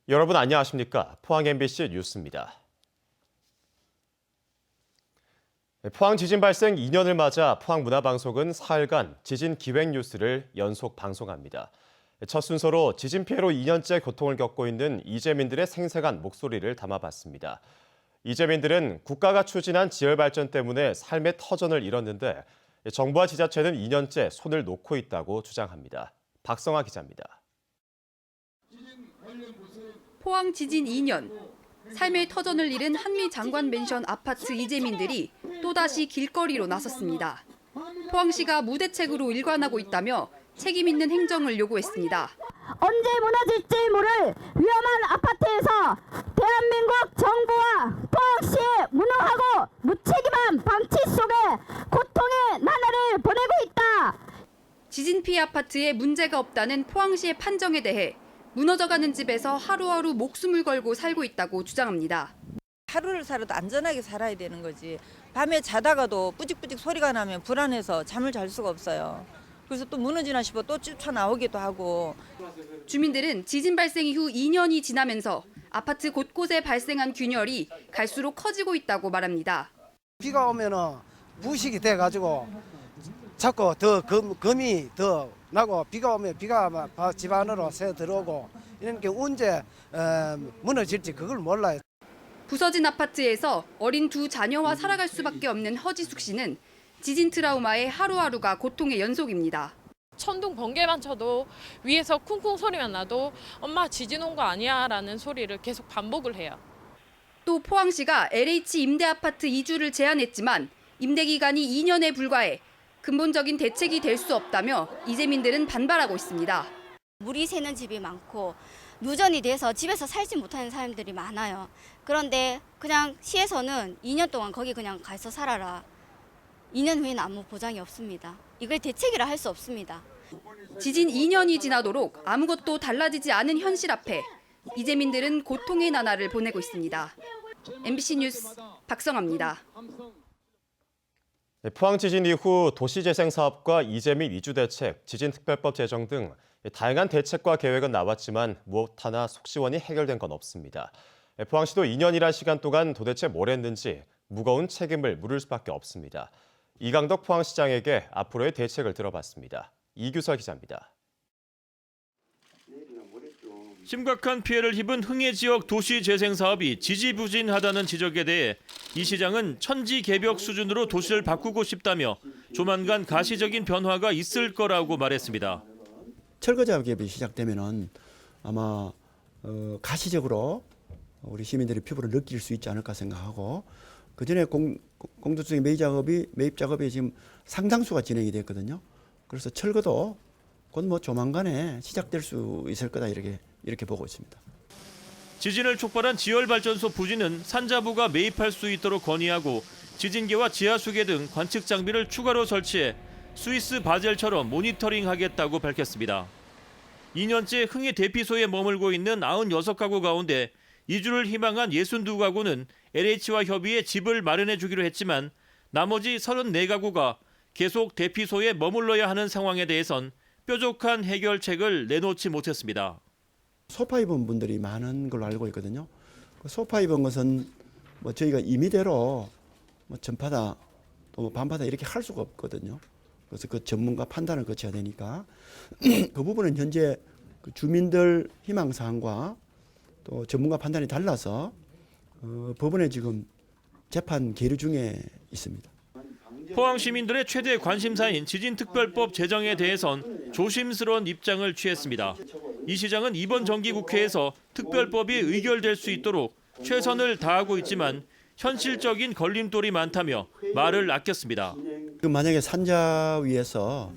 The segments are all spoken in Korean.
여러분 안녕하십니까? 포항 MBC 뉴스입니다. 포항 지진 발생 2년을 맞아 포항문화방송은 사흘간 지진 기획 뉴스를 연속 방송합니다. 첫 순서로 지진 피해로 2년째 고통을 겪고 있는 이재민들의 생생한 목소리를 담아봤습니다. 이재민들은 국가가 추진한 지열 발전 때문에 삶의 터전을 잃었는데 정부와 지자체는 2년째 손을 놓고 있다고 주장합니다. 박성아 기자입니다. 포항 지진 2년, 삶의 터전을 잃은 한미 장관 맨션 아파트 이재민들이 또다시 길거리로 나섰습니다. 포항시가 무대책으로 일관하고 있다며 책임 있는 행정을 요구했습니다. 언제 무너질지 모를 위험한 아파트에서 대한민국 정부와 포항시의 무능하고 무책임한 방치 속에 고통의 나날을 보내고 있다. 지진 피해 아파트에 문제가 없다는 포항시의 판정에 대해 무너져가는 집에서 하루하루 목숨을 걸고 살고 있다고 주장합니다. 하루를 살아도 안전하게 살아야 되는 거지. 밤에 자다가도 뿌직뿌직 소리가 나면 불안해서 잠을 잘 수가 없어요. 그래서 또 무너지나 싶어 또 쫓아나오기도 하고. 주민들은 지진 발생 이후 2년이 지나면서 아파트 곳곳에 발생한 균열이 갈수록 커지고 있다고 말합니다. 비가 오면은 부식이 돼가지고 자꾸 더 금이 더 나고 비가 오면 비가 집 안으로 새 들어오고 이런 게 언제 무너질지 그걸 몰라요. 부서진 아파트에서 어린 두 자녀와 살아갈 수밖에 없는 허지숙 씨는 지진 트라우마의 하루하루가 고통의 연속입니다. 천둥 번개만 쳐도 위에서 쿵쿵 소리만 나도 엄마 지진 온 거 아니야 라는 소리를 계속 반복을 해요. 또 포항시가 LH 임대아파트 이주를 제안했지만 임대 기간이 2년에 불과해 근본적인 대책이 될 수 없다며 이재민들은 반발하고 있습니다. 물이 새는 집이 많고 누전이 돼서 집에서 살지 못하는 사람들이 많아요. 그런데 그냥 시에서는 2년 동안 거기 그냥 가서 살아라. 2년 후에는 아무 보장이 없습니다. 이걸 대책이라 할 수 없습니다. 지진 2년이 지나도록 아무것도 달라지지 않은 현실 앞에 이재민들은 고통의 나날을 보내고 있습니다. MBC 뉴스 박성아입니다. 포항 지진 이후 도시재생 사업과 이재민 이주 대책, 지진특별법 제정 등 다양한 대책과 계획은 나왔지만 무엇 하나 속시원히 해결된 건 없습니다. 포항시도 2년이란 시간 동안 도대체 뭘 했는지 무거운 책임을 물을 수밖에 없습니다. 이강덕 포항시장에게 앞으로의 대책을 들어봤습니다. 이규설 기자입니다. 심각한 피해를 입은 흥해 지역 도시 재생 사업이 지지부진하다는 지적에 대해 이 시장은 천지개벽 수준으로 도시를 바꾸고 싶다며 조만간 가시적인 변화가 있을 거라고 말했습니다. 철거 작업이 시작되면은 아마 가시적으로 우리 시민들이 피부를 느낄 수 있지 않을까 생각하고 그 전에 공도청의 매입 작업이 지금 상당수가 진행이 됐거든요. 그래서 철거도 곧 조만간에 시작될 수 있을 거다 이렇게 보고 있습니다. 지진을 촉발한 지열발전소 부지는 산자부가 매입할 수 있도록 건의하고 지진계와 지하수계 등 관측 장비를 추가로 설치해 스위스 바젤처럼 모니터링하겠다고 밝혔습니다. 2년째 흥해 대피소에 머물고 있는 96가구 가운데 이주를 희망한 62가구는 LH와 협의해 집을 마련해 주기로 했지만 나머지 34가구가 계속 대피소에 머물러야 하는 상황에 대해선 뾰족한 해결책을 내놓지 못했습니다. 소파 입은 분들이 많은 걸로 알고 있거든요. 소파 입은 것은 저희가 임의대로 전파다 또 반파다 이렇게 할 수가 없거든요. 그래서 그 전문가 판단을 거쳐야 되니까 그 부분은 현재 주민들 희망사항과 또 전문가 판단이 달라서 법원에 지금 재판 계류 중에 있습니다. 포항 시민들의 최대 관심사인 지진특별법 제정에 대해선 조심스러운 입장을 취했습니다. 이 시장은 이번 정기국회에서 특별법이 의결될 수 있도록 최선을 다하고 있지만 현실적인 걸림돌이 많다며 말을 아꼈습니다. 만약에 산자위에서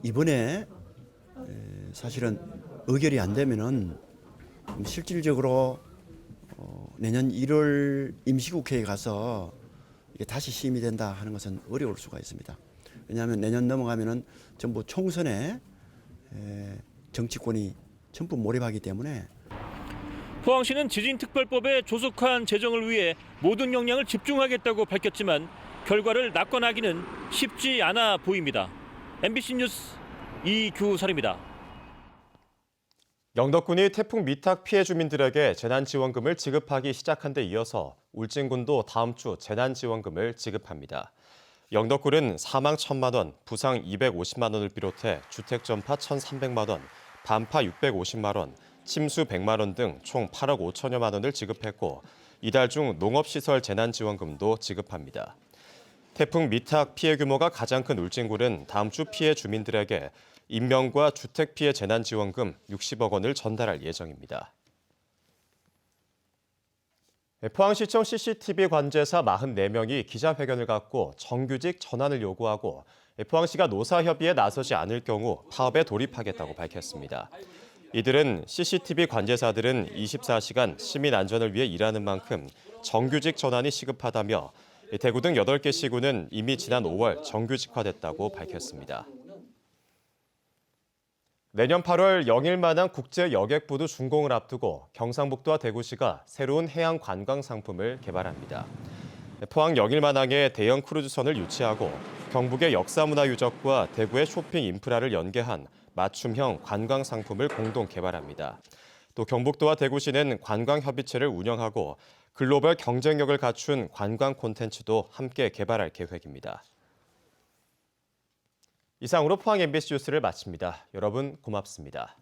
이번에 사실은 의결이 안 되면은 실질적으로 내년 1월 임시국회에 가서 이게 다시 심의 된다 하는 것은 어려울 수가 있습니다. 왜냐하면 내년 넘어가면은 전부 총선에 정치권이 전부 몰입하기 때문에. 포항시는 지진특별법의 조속한 제정을 위해 모든 역량을 집중하겠다고 밝혔지만 결과를 낙관하기는 쉽지 않아 보입니다. MBC 뉴스 이규설입니다. 영덕군이 태풍 미탁 피해 주민들에게 재난지원금을 지급하기 시작한 데 이어서 울진군도 다음 주 재난지원금을 지급합니다. 영덕군은 사망 1,000만 원, 부상 250만 원을 비롯해 주택 전파 1,300만 원, 반파 650만 원, 침수 100만 원 등 총 8억 5천여만 원을 지급했고 이달 중 농업시설 재난지원금도 지급합니다. 태풍 미탁 피해 규모가 가장 큰 울진군은 다음 주 피해 주민들에게 인명과 주택 피해 재난지원금 60억 원을 전달할 예정입니다. 포항시청 CCTV 관제사 44명이 기자회견을 갖고 정규직 전환을 요구하고 포항시가 노사협의에 나서지 않을 경우 파업에 돌입하겠다고 밝혔습니다. 이들은 CCTV 관제사들은 24시간 시민 안전을 위해 일하는 만큼 정규직 전환이 시급하다며 대구 등 8개 시군은 이미 지난 5월 정규직화됐다고 밝혔습니다. 내년 8월 영일만한 국제 여객부두 준공을 앞두고 경상북도와 대구시가 새로운 해양 관광 상품을 개발합니다. 포항 영일만항에 대형 크루즈선을 유치하고 경북의 역사문화 유적과 대구의 쇼핑 인프라를 연계한 맞춤형 관광 상품을 공동 개발합니다. 또 경북도와 대구시는 관광협의체를 운영하고 글로벌 경쟁력을 갖춘 관광 콘텐츠도 함께 개발할 계획입니다. 이상으로 포항 MBC 뉴스를 마칩니다. 여러분 고맙습니다.